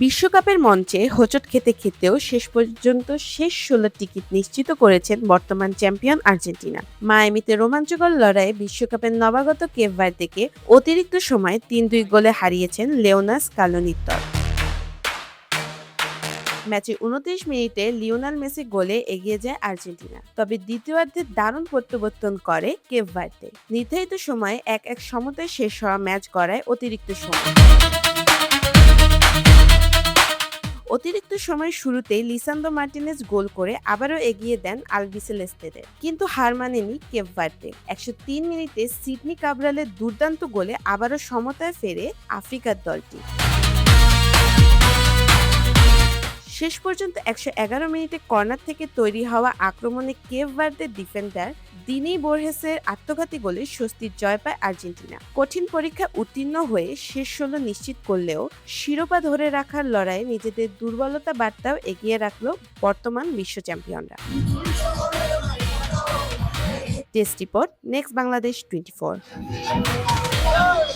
বিশ্বকাপের মঞ্চে হোঁচট খেতে খেতেও শেষ পর্যন্ত শেষ ১৬ টিকিট নিশ্চিত করেছেন বর্তমান চ্যাম্পিয়ন আর্জেন্টিনা। মায়ামিতে রোমাঞ্চকর লড়াইয়ে বিশ্বকাপের নবাগত কেপ ভার্দেকে অতিরিক্ত সময়ে ৩-২ গোলে হারিয়েছেন লিওনেল স্কালোনির দল। ম্যাচের ২৯ মিনিটে লিওনেল মেসি গোলে এগিয়ে যায় আর্জেন্টিনা। তবে দ্বিতীয়ার্ধে দারুণ প্রত্যাবর্তন করে কেপ ভার্দে। নির্ধারিত সময়ে ১-১ সমতায় শেষ হওয়া ম্যাচ গড়ায় অতিরিক্ত সময়। অতিরিক্ত সময়ের শুরুতেই লিসান্দ্রো মার্টিনেজ গোল করে আবারও এগিয়ে দেন আলবিসেলেস্তেদের। কিন্তু হার মানেনি কেপ ভার্দে। ১০৩ মিনিটে সিডনি কাব্রালের দুর্দান্ত গোলে আবারও সমতায় ফেরে আফ্রিকার দলটি। শেষ পর্যন্ত ১১১ মিনিটে কর্নার থেকে তৈরি হওয়া আক্রমণে কেপ ভার্দের ডিফেন্ডার দিনি বোর্হেসের আত্মঘাতী গোলে স্বস্তির জয় পায় আর্জেন্টিনা। কঠিন পরীক্ষায় উত্তীর্ণ হয়ে শেষ ১৬ নিশ্চিত করলেও শিরোপা ধরে রাখার লড়াইয়ে নিজেদের দুর্বলতা বার্তাও এগিয়ে রাখল বর্তমান বিশ্ব চ্যাম্পিয়নরা। Test report, next Bangladesh 24।